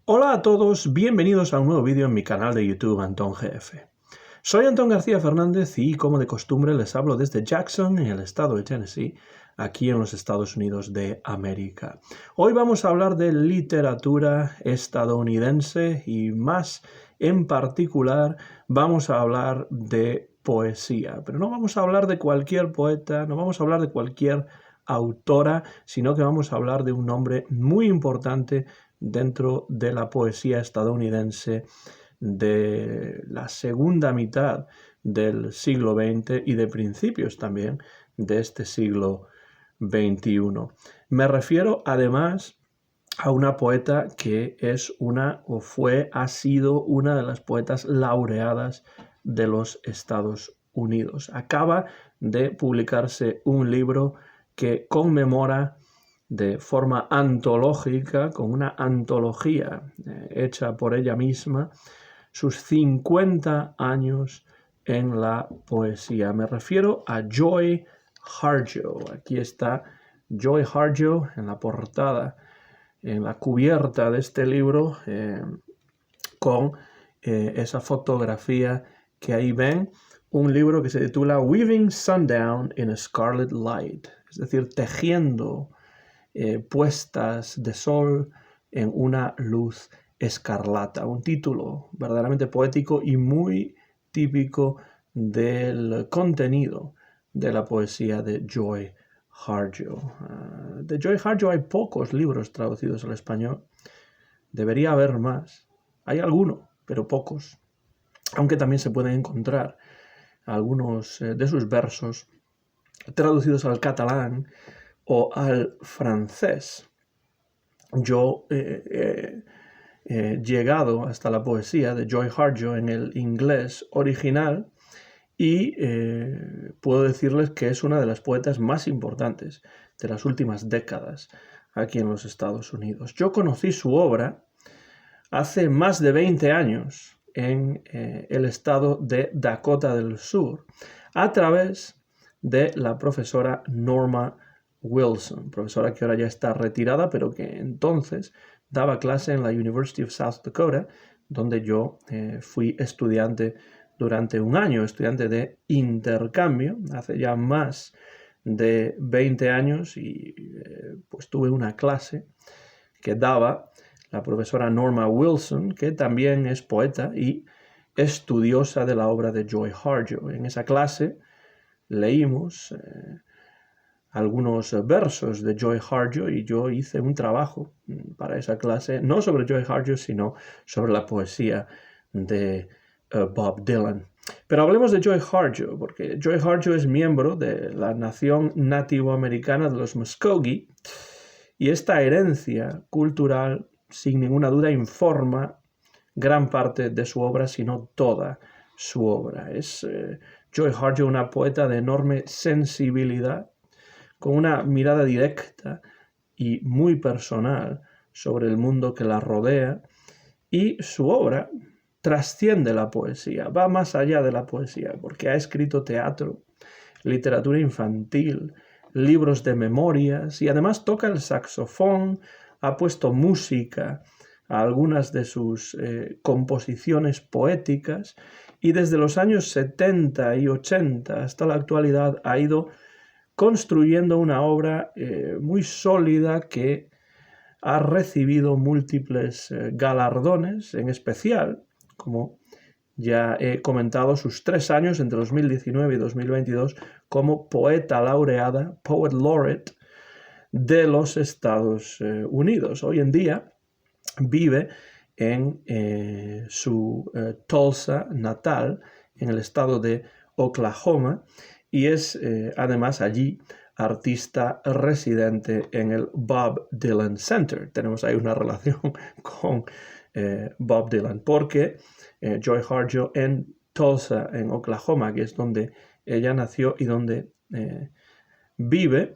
Hola a todos, bienvenidos a un nuevo vídeo en mi canal de YouTube Antón GF. Soy Antón García Fernández y, como de costumbre, les hablo desde Jackson, en el estado de Tennessee, aquí en los Estados Unidos de América. Hoy vamos a hablar de literatura estadounidense y, más en particular, vamos a hablar de poesía. Pero no vamos a hablar de cualquier poeta, no vamos a hablar de cualquier autora, sino que vamos a hablar de un nombre muy importante dentro de la poesía estadounidense de la segunda mitad del siglo XX y de principios también de este siglo XXI. Me refiero además a una poeta que es ha sido una de las poetas laureadas de los Estados Unidos. Acaba de publicarse un libro que conmemora de forma antológica, con una antología hecha por ella misma, sus 50 años en la poesía. Me refiero a Joy Harjo. Aquí está Joy Harjo en la portada, en la cubierta de este libro, con esa fotografía que ahí ven. Un libro que se titula Weaving Sundown in a Scarlet Light, es decir, tejiendo puestas de sol en una luz escarlata. Un título verdaderamente poético y muy típico del contenido de la poesía de Joy Harjo. De Joy Harjo hay pocos libros traducidos al español. Debería haber más. Hay algunos, pero pocos. Aunque también se pueden encontrar algunos de sus versos traducidos al catalán o al francés. Yo he llegado hasta la poesía de Joy Harjo en el inglés original y puedo decirles que es una de las poetas más importantes de las últimas décadas aquí en los Estados Unidos. Yo conocí su obra hace más de 20 años en el estado de Dakota del Sur a través de la profesora Norma Wilson, profesora que ahora ya está retirada, pero que entonces daba clase en la University of South Dakota, donde yo fui estudiante durante un año, estudiante de intercambio, hace ya más de 20 años, y pues tuve una clase que daba la profesora Norma Wilson, que también es poeta y estudiosa de la obra de Joy Harjo. En esa clase leímos algunos versos de Joy Harjo y yo hice un trabajo para esa clase, no sobre Joy Harjo, sino sobre la poesía de Bob Dylan. Pero hablemos de Joy Harjo, porque Joy Harjo es miembro de la nación nativoamericana de los Muskogee, y esta herencia cultural, sin ninguna duda, informa gran parte de su obra, si no toda su obra. Es Joy Harjo una poeta de enorme sensibilidad, con una mirada directa y muy personal sobre el mundo que la rodea, y su obra trasciende la poesía, va más allá de la poesía, porque ha escrito teatro, literatura infantil, libros de memorias y además toca el saxofón, ha puesto música a algunas de sus composiciones poéticas y desde los años 70 y 80 hasta la actualidad ha ido construyendo una obra muy sólida que ha recibido múltiples galardones, en especial, como ya he comentado, sus 3 años entre 2019 y 2022 como poeta laureada, Poet Laureate de los Estados Unidos. Hoy en día vive en su Tulsa natal, en el estado de Oklahoma, y es además allí artista residente en el Bob Dylan Center. Tenemos ahí una relación con Bob Dylan, porque Joy Harjo en Tulsa, en Oklahoma, que es donde ella nació y donde vive,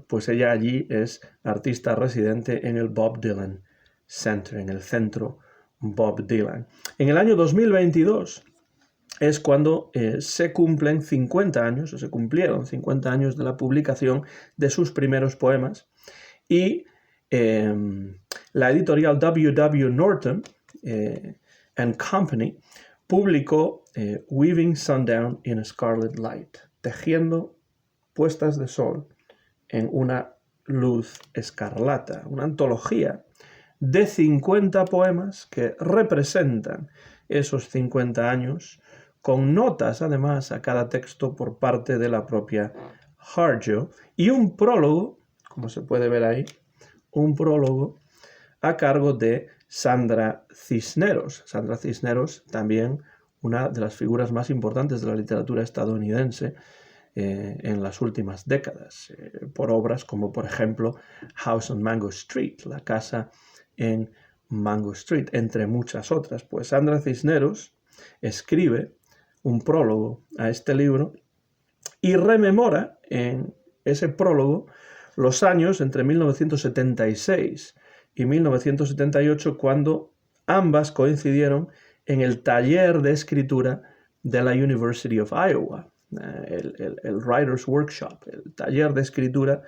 pues ella allí es artista residente en el Bob Dylan Center, en el centro Bob Dylan. En el año 2022 es cuando se cumplen 50 años, o se cumplieron 50 años de la publicación de sus primeros poemas, y La editorial W.W. Norton and Company publicó Weaving Sundown in a Scarlet Light, tejiendo puestas de sol en una luz escarlata, una antología de 50 poemas que representan esos 50 años, con notas además a cada texto por parte de la propia Harjo, y un prólogo, como se puede ver ahí, un prólogo a cargo de Sandra Cisneros. Sandra Cisneros, también una de las figuras más importantes de la literatura estadounidense en las últimas décadas, por obras como, por ejemplo, House on Mango Street, la casa en Mango Street, entre muchas otras. Pues Sandra Cisneros escribe un prólogo a este libro y rememora en ese prólogo los años entre 1976 y 1978, cuando ambas coincidieron en el taller de escritura de la University of Iowa, el Writer's Workshop, el taller de escritura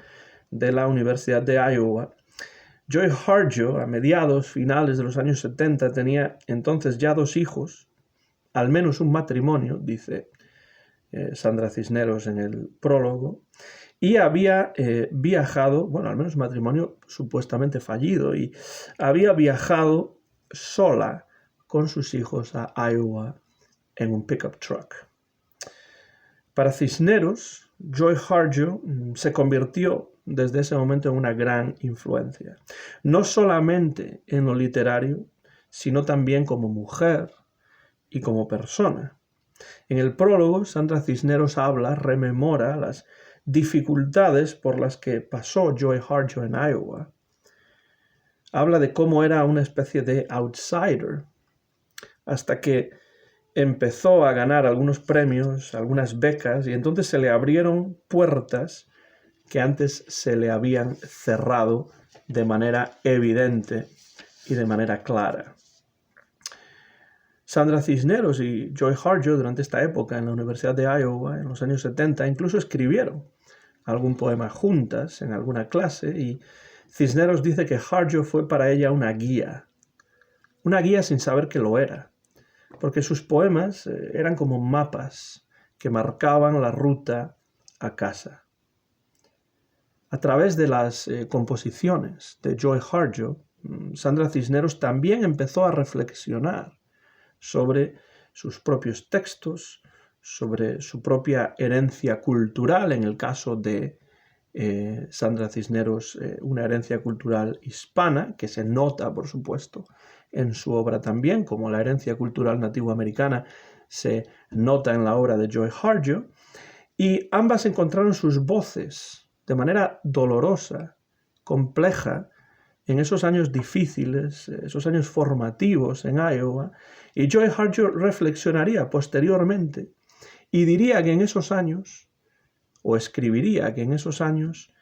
de la Universidad de Iowa. Joy Harjo, a finales de los años 70, tenía entonces ya 2 hijos, al menos un matrimonio, dice Sandra Cisneros en el prólogo, y había viajado, bueno, al menos matrimonio supuestamente fallido, y había viajado sola con sus hijos a Iowa en un pickup truck. Para Cisneros, Joy Harjo se convirtió desde ese momento en una gran influencia, no solamente en lo literario, sino también como mujer y como persona. En el prólogo, Sandra Cisneros rememora las dificultades por las que pasó Joy Harjo en Iowa. Habla de cómo era una especie de outsider, hasta que empezó a ganar algunos premios, algunas becas, y entonces se le abrieron puertas que antes se le habían cerrado de manera evidente y de manera clara. Sandra Cisneros y Joy Harjo durante esta época en la Universidad de Iowa, en los años 70, incluso escribieron algún poema juntas en alguna clase, y Cisneros dice que Harjo fue para ella una guía sin saber que lo era, porque sus poemas eran como mapas que marcaban la ruta a casa. A través de las composiciones de Joy Harjo, Sandra Cisneros también empezó a reflexionar sobre sus propios textos, sobre su propia herencia cultural, en el caso de Sandra Cisneros, una herencia cultural hispana, que se nota, por supuesto, en su obra también, como la herencia cultural nativoamericana se nota en la obra de Joy Harjo, y ambas encontraron sus voces de manera dolorosa, compleja, en esos años difíciles, esos años formativos en Iowa, y Joy Harjo reflexionaría posteriormente y diría que en esos años, o escribiría que en esos años,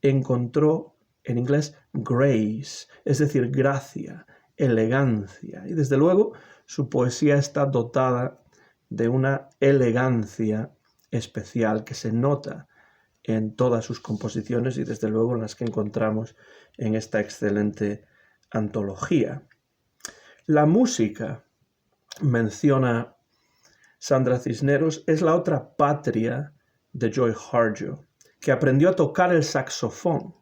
encontró en inglés grace, es decir, gracia, elegancia, y desde luego su poesía está dotada de una elegancia especial que se nota en todas sus composiciones y desde luego en las que encontramos en esta excelente antología. La música, menciona Sandra Cisneros, es la otra patria de Joy Harjo, que aprendió a tocar el saxofón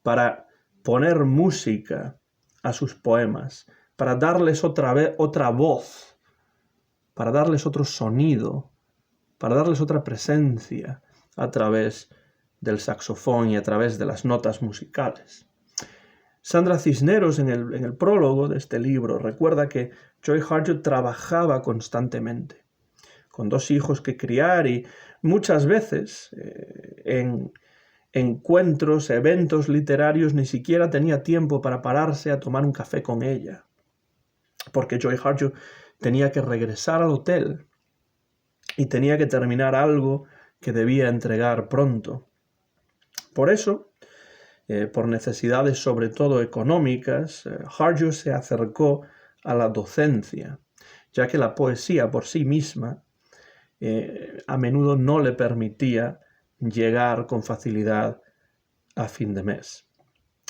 para poner música a sus poemas, para darles otra voz, para darles otro sonido, para darles otra presencia a través del saxofón y a través de las notas musicales. Sandra Cisneros, en el prólogo de este libro, recuerda que Joy Harjo trabajaba constantemente, con 2 hijos que criar, y muchas veces en encuentros, eventos literarios, ni siquiera tenía tiempo para pararse a tomar un café con ella, porque Joy Harjo tenía que regresar al hotel y tenía que terminar algo que debía entregar pronto. Por eso, por necesidades sobre todo económicas, Harjo se acercó a la docencia, ya que la poesía por sí misma a menudo no le permitía llegar con facilidad a fin de mes.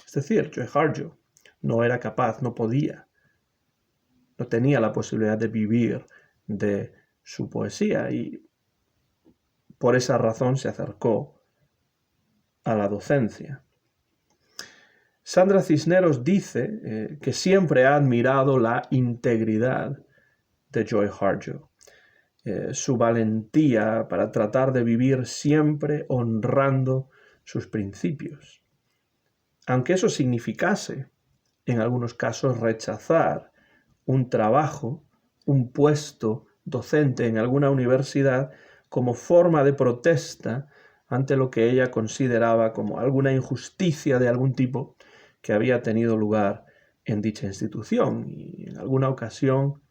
Es decir, Joy Harjo no era capaz, no podía, no tenía la posibilidad de vivir de su poesía y por esa razón se acercó a la docencia. Sandra Cisneros dice que siempre ha admirado la integridad de Joy Harjo, su valentía para tratar de vivir siempre honrando sus principios. Aunque eso significase, en algunos casos, rechazar un trabajo, un puesto docente en alguna universidad como forma de protesta ante lo que ella consideraba como alguna injusticia de algún tipo que había tenido lugar en dicha institución. Y en alguna ocasión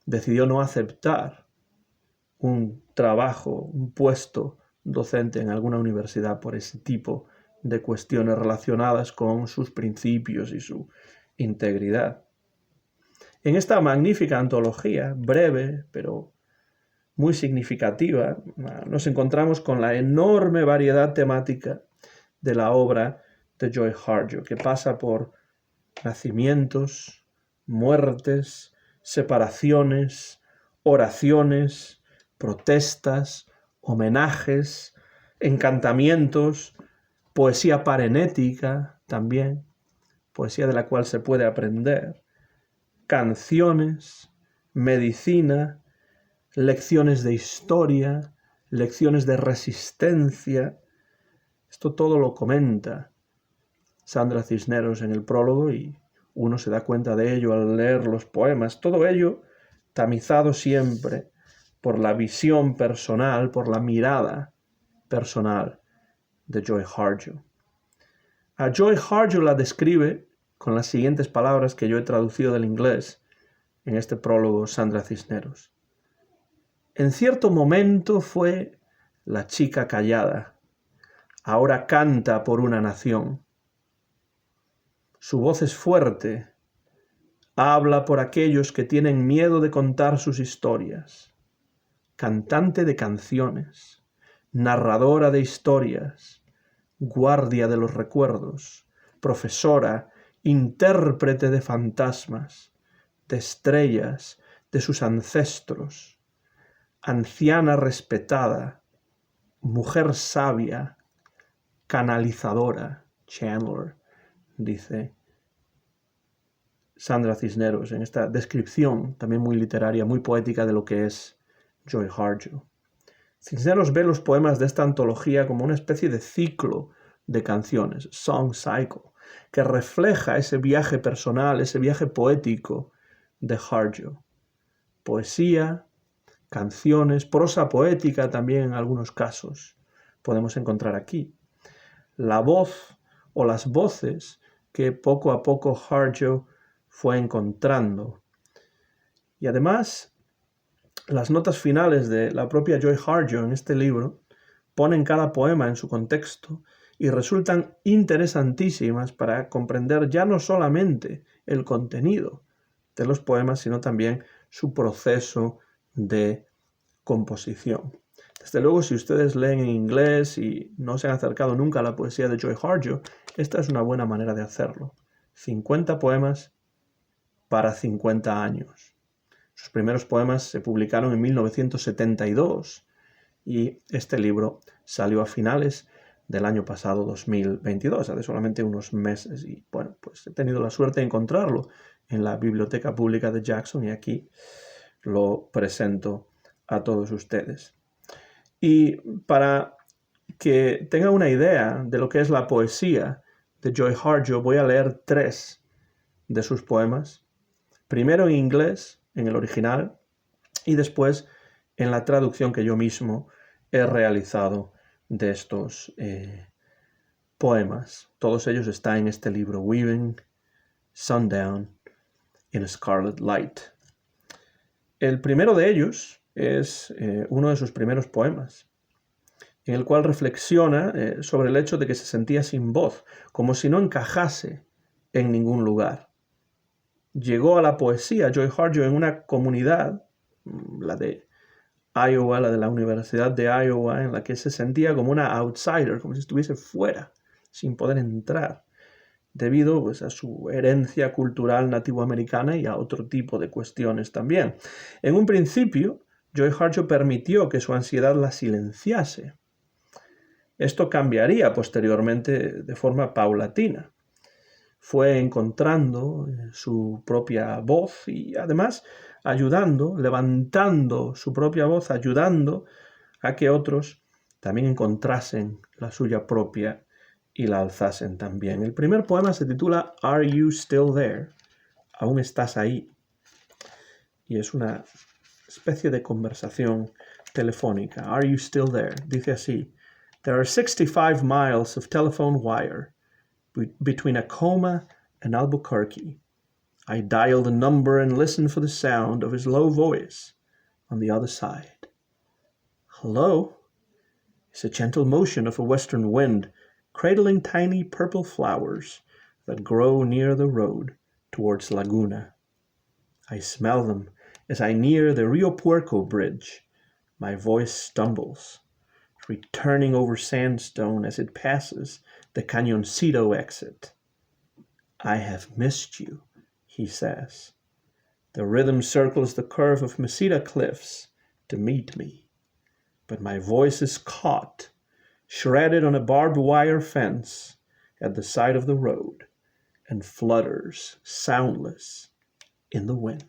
decidió no aceptar un trabajo, un puesto docente en alguna universidad por ese tipo de cuestiones relacionadas con sus principios y su integridad. En esta magnífica antología, breve pero muy significativa, nos encontramos con la enorme variedad temática de la obra de Joy Harjo, que pasa por nacimientos, muertes, separaciones, oraciones, protestas, homenajes, encantamientos, poesía parenética también, poesía de la cual se puede aprender, canciones, medicina, lecciones de historia, lecciones de resistencia. Esto todo lo comenta Sandra Cisneros en el prólogo y uno se da cuenta de ello al leer los poemas. Todo ello tamizado siempre por la visión personal, por la mirada personal de Joy Harjo. A Joy Harjo la describe con las siguientes palabras que yo he traducido del inglés en este prólogo Sandra Cisneros. En cierto momento fue la chica callada, ahora canta por una nación. Su voz es fuerte, habla por aquellos que tienen miedo de contar sus historias. Cantante de canciones, narradora de historias, guardia de los recuerdos, profesora, intérprete de fantasmas, de estrellas, de sus ancestros, anciana respetada, mujer sabia, canalizadora, channeler, dice Sandra Cisneros en esta descripción también muy literaria, muy poética de lo que es Joy Harjo. Cisneros ve los poemas de esta antología como una especie de ciclo de canciones, song cycle, que refleja ese viaje personal, ese viaje poético de Harjo. Poesía, canciones, prosa poética también en algunos casos podemos encontrar aquí. La voz o las voces que poco a poco Harjo fue encontrando. Y además, las notas finales de la propia Joy Harjo en este libro ponen cada poema en su contexto y resultan interesantísimas para comprender ya no solamente el contenido de los poemas, sino también su proceso de composición. Desde luego, si ustedes leen en inglés y no se han acercado nunca a la poesía de Joy Harjo, esta es una buena manera de hacerlo. 50 poemas para 50 años. Sus primeros poemas se publicaron en 1972 y este libro salió a finales del año pasado, 2022, hace solamente unos meses. Y bueno, pues he tenido la suerte de encontrarlo en la Biblioteca Pública de Jackson y aquí lo presento a todos ustedes. Y para que tengan una idea de lo que es la poesía de Joy Harjo, voy a leer 3 de sus poemas. Primero en inglés, en el original, y después en la traducción que yo mismo he realizado de estos poemas. Todos ellos están en este libro, Weaving Sundown in a Scarlet Light. El primero de ellos es uno de sus primeros poemas, en el cual reflexiona sobre el hecho de que se sentía sin voz, como si no encajase en ningún lugar. Llegó a la poesía Joy Harjo en una comunidad, la de Iowa, la de la Universidad de Iowa, en la que se sentía como una outsider, como si estuviese fuera sin poder entrar, debido pues, a su herencia cultural nativoamericana y a otro tipo de cuestiones también. En un principio, Joy Harjo permitió que su ansiedad la silenciase. Esto cambiaría posteriormente de forma paulatina. Fue encontrando su propia voz y además ayudando, levantando su propia voz, ayudando a que otros también encontrasen la suya propia y la alzasen también. El primer poema se titula Are You Still There? ¿Aún estás ahí? Y es una especie de conversación telefónica. Are you still there? Dice así. There are 65 miles of telephone wire between Acoma and Albuquerque. I dial the number and listen for the sound of his low voice on the other side. Hello? It's a gentle motion of a western wind, cradling tiny purple flowers that grow near the road towards Laguna. I smell them as I near the Rio Puerco bridge. My voice stumbles, returning over sandstone as it passes the Cañoncito exit. I have missed you, he says. The rhythm circles the curve of Mesita cliffs to meet me. But my voice is caught, shredded on a barbed wire fence at the side of the road, and flutters, soundless, in the wind.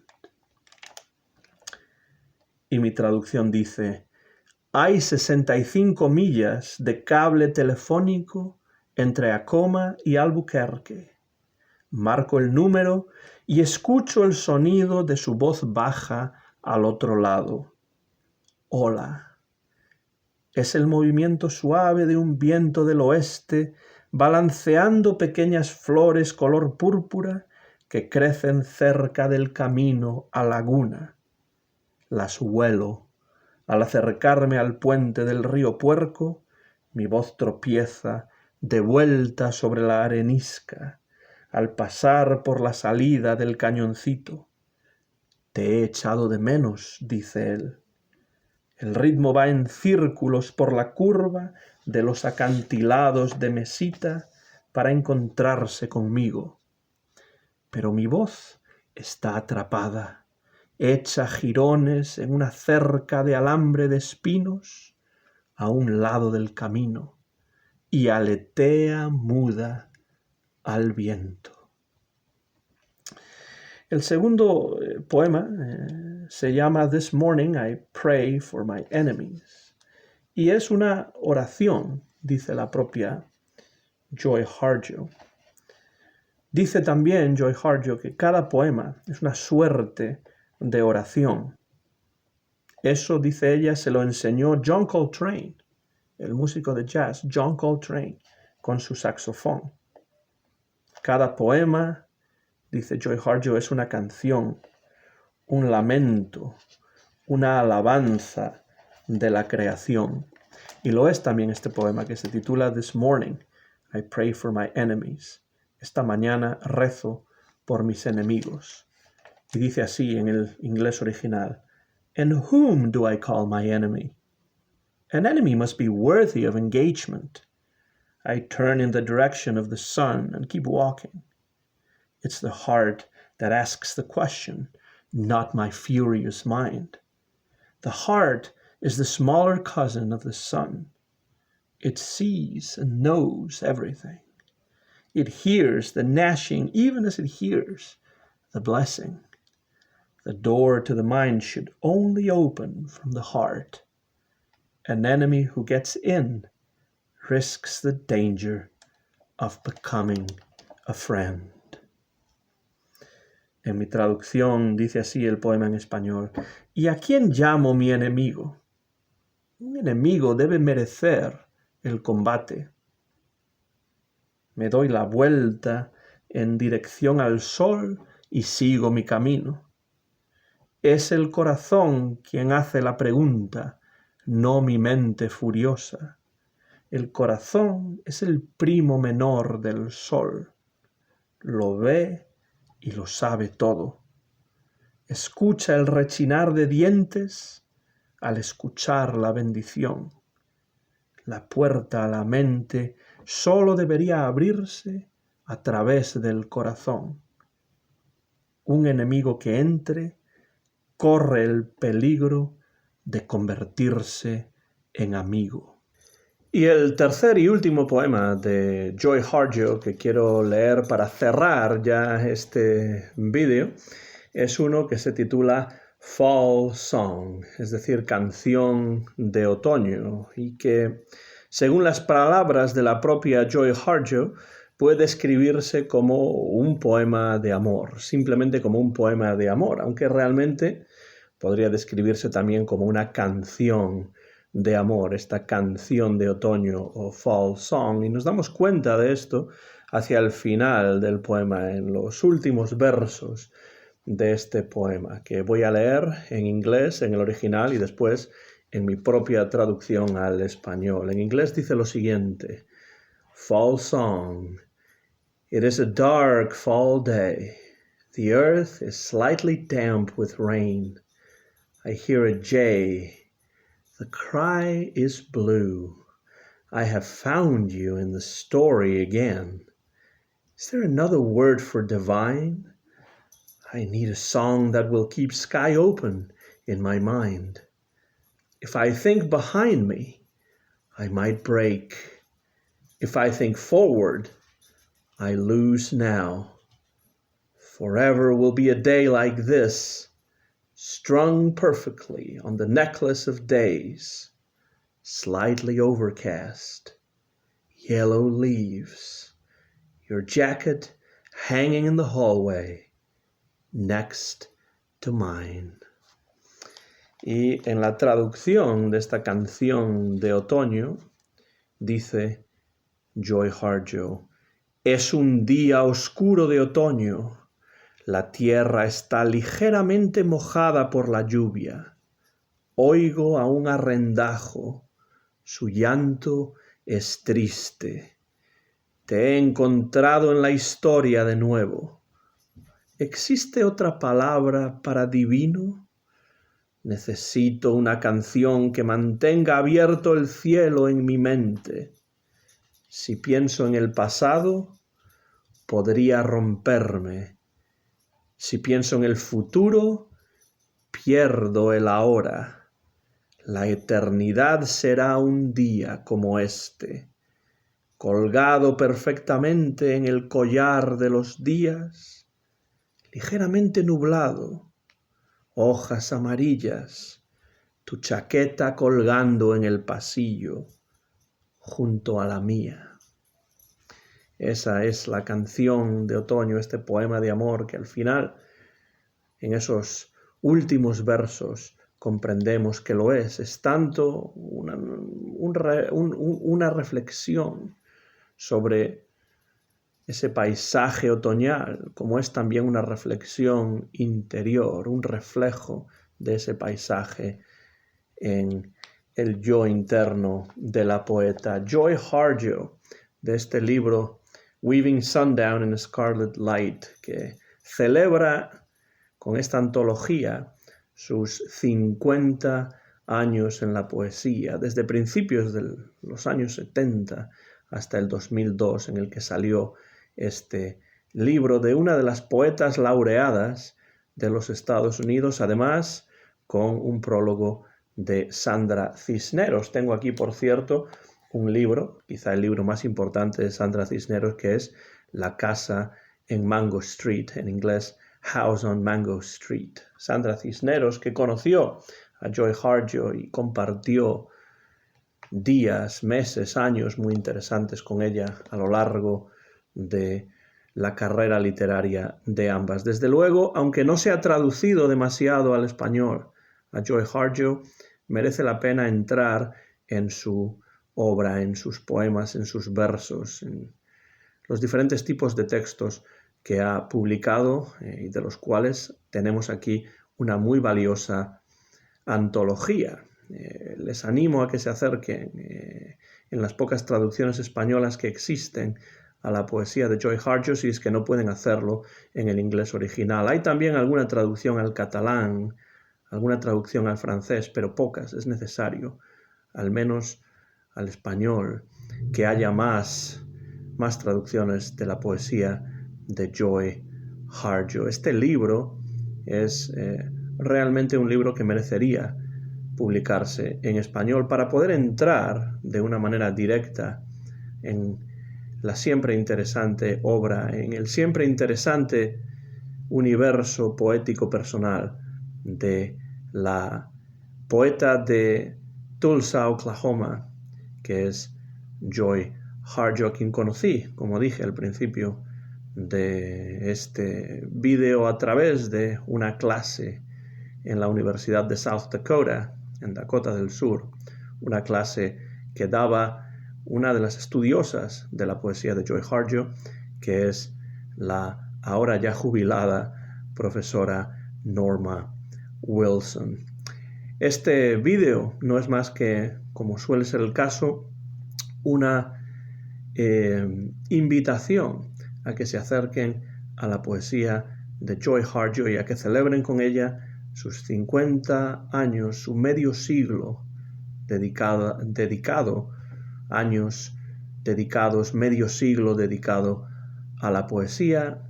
Y mi traducción dice, hay 65 millas de cable telefónico entre Acoma y Albuquerque. Marco el número y escucho el sonido de su voz baja al otro lado. Hola. Es el movimiento suave de un viento del oeste balanceando pequeñas flores color púrpura que crecen cerca del camino a Laguna. Las huelo. Al acercarme al puente del río Puerco, mi voz tropieza de vuelta sobre la arenisca al pasar por la salida del cañoncito. Te he echado de menos, dice él. El ritmo va en círculos por la curva de los acantilados de Mesita para encontrarse conmigo. Pero mi voz está atrapada, hecha jirones en una cerca de alambre de espinos a un lado del camino y aletea muda al viento. El segundo poema se llama This Morning I Pray for My Enemies y es una oración, dice la propia Joy Harjo. Dice también Joy Harjo que cada poema es una suerte de oración. Eso, dice ella, se lo enseñó John Coltrane, el músico de jazz, John Coltrane, con su saxofón. Cada poema, dice Joy Harjo, es una canción, un lamento, una alabanza de la creación. Y lo es también este poema que se titula This Morning I Pray for My Enemies. Esta mañana rezo por mis enemigos. Y dice así en el inglés original, And whom do I call my enemy? An enemy must be worthy of engagement. I turn in the direction of the sun and keep walking. It's the heart that asks the question, not my furious mind. The heart is the smaller cousin of the sun. It sees and knows everything. It hears the gnashing even as it hears the blessing. The door to the mind should only open from the heart. An enemy who gets in risks the danger of becoming a friend. En mi traducción dice así el poema en español. ¿Y a quién llamo mi enemigo? Un enemigo debe merecer el combate. Me doy la vuelta en dirección al sol y sigo mi camino. Es el corazón quien hace la pregunta, no mi mente furiosa. El corazón es el primo menor del sol. Lo ve y lo sabe todo. Escucha el rechinar de dientes al escuchar la bendición. La puerta a la mente solo debería abrirse a través del corazón. Un enemigo que entre corre el peligro de convertirse en amigo. Y el tercer y último poema de Joy Harjo que quiero leer para cerrar ya este vídeo es uno que se titula Fall Song, es decir, canción de otoño, y que, según las palabras de la propia Joy Harjo, puede escribirse como un poema de amor, simplemente como un poema de amor, aunque realmente podría describirse también como una canción de amor, esta canción de otoño o Fall Song, y nos damos cuenta de esto hacia el final del poema, en los últimos versos de este poema, que voy a leer en inglés, en el original, y después en mi propia traducción al español. En inglés dice lo siguiente: Fall Song. It is a dark fall day. The earth is slightly damp with rain. I hear a jay. The cry is blue. I have found you in the story again. Is there another word for divine? I need a song that will keep sky open in my mind. If I think behind me, I might break. If I think forward, I lose now. Forever will be a day like this, strung perfectly on the necklace of days, slightly overcast, yellow leaves, your jacket hanging in the hallway, next to mine. Y en la traducción de esta canción de otoño, dice Joy Harjo: es un día oscuro de otoño, la tierra está ligeramente mojada por la lluvia, oigo a un arrendajo, su llanto es triste. Te he encontrado en la historia de nuevo. ¿Existe otra palabra para divino? Necesito una canción que mantenga abierto el cielo en mi mente. Si pienso en el pasado, podría romperme. Si pienso en el futuro, pierdo el ahora. La eternidad será un día como este, colgado perfectamente en el collar de los días, ligeramente nublado, hojas amarillas, tu chaqueta colgando en el pasillo, junto a la mía. Esa es la canción de otoño, este poema de amor que al final, en esos últimos versos, comprendemos que lo es. Es tanto una reflexión sobre ese paisaje otoñal, como es también una reflexión interior, un reflejo de ese paisaje en el yo interno de la poeta Joy Harjo, de este libro Weaving Sundown in a Scarlet Light, que celebra con esta antología sus 50 años en la poesía, desde principios de los años 70 hasta el 2002, en el que salió este libro de una de las poetas laureadas de los Estados Unidos, además con un prólogo de Sandra Cisneros. Tengo aquí, por cierto, un libro, quizá el libro más importante de Sandra Cisneros, que es La casa en Mango Street, en inglés House on Mango Street. Sandra Cisneros, que conoció a Joy Harjo y compartió días, meses, años muy interesantes con ella a lo largo de la carrera literaria de ambas. Desde luego, aunque no se ha traducido demasiado al español a Joy Harjo, merece la pena entrar en su obra, en sus poemas, en sus versos, en los diferentes tipos de textos que ha publicado y de los cuales tenemos aquí una muy valiosa antología. Les animo a que se acerquen en las pocas traducciones españolas que existen a la poesía de Joy Harjo, si es que no pueden hacerlo en el inglés original. Hay también alguna traducción al catalán, alguna traducción al francés, pero pocas. Es necesario al menos al español, que haya más traducciones de la poesía de Joy Harjo. Este libro es realmente un libro que merecería publicarse en español para poder entrar de una manera directa en la siempre interesante obra, en el siempre interesante universo poético personal de la poeta de Tulsa, Oklahoma, que es Joy Harjo, a quien conocí, como dije al principio de este vídeo, a través de una clase en la Universidad de South Dakota, en Dakota del Sur, una clase que daba una de las estudiosas de la poesía de Joy Harjo, que es la ahora ya jubilada profesora Norma Wilson. Este vídeo no es más que, como suele ser el caso, una invitación a que se acerquen a la poesía de Joy Harjo y a que celebren con ella sus 50 años, su medio siglo medio siglo dedicado a la poesía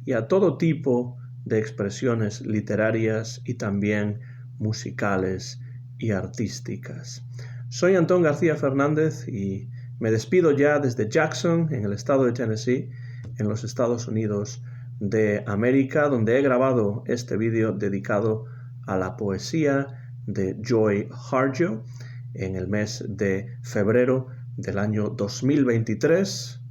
y a todo tipo de expresiones literarias y también musicales y artísticas. Soy Antón García Fernández y me despido ya desde Jackson, en el estado de Tennessee, en los Estados Unidos de América, donde he grabado este vídeo dedicado a la poesía de Joy Harjo en el mes de febrero del año 2023.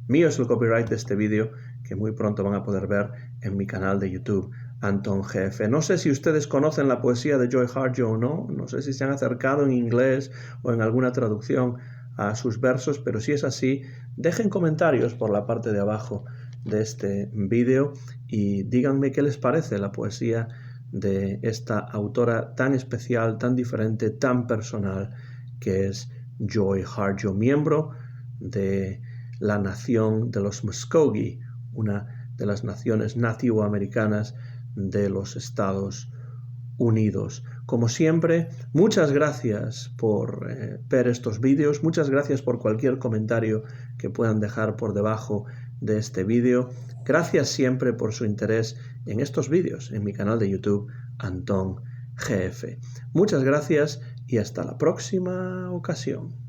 Mío es el copyright de este vídeo, que muy pronto van a poder ver en mi canal de YouTube, Anton GF. No sé si ustedes conocen la poesía de Joy Harjo o no sé si se han acercado en inglés o en alguna traducción a sus versos, pero si es así, dejen comentarios por la parte de abajo de este vídeo y díganme qué les parece la poesía de esta autora tan especial, tan diferente, tan personal, que es Joy Harjo, miembro de la nación de los Muskogee, una de las naciones nativoamericanas de los Estados Unidos. Como siempre, muchas gracias por ver estos vídeos, muchas gracias por cualquier comentario que puedan dejar por debajo de este vídeo. Gracias siempre por su interés en estos vídeos en mi canal de YouTube, Anton GF. Muchas gracias y hasta la próxima ocasión.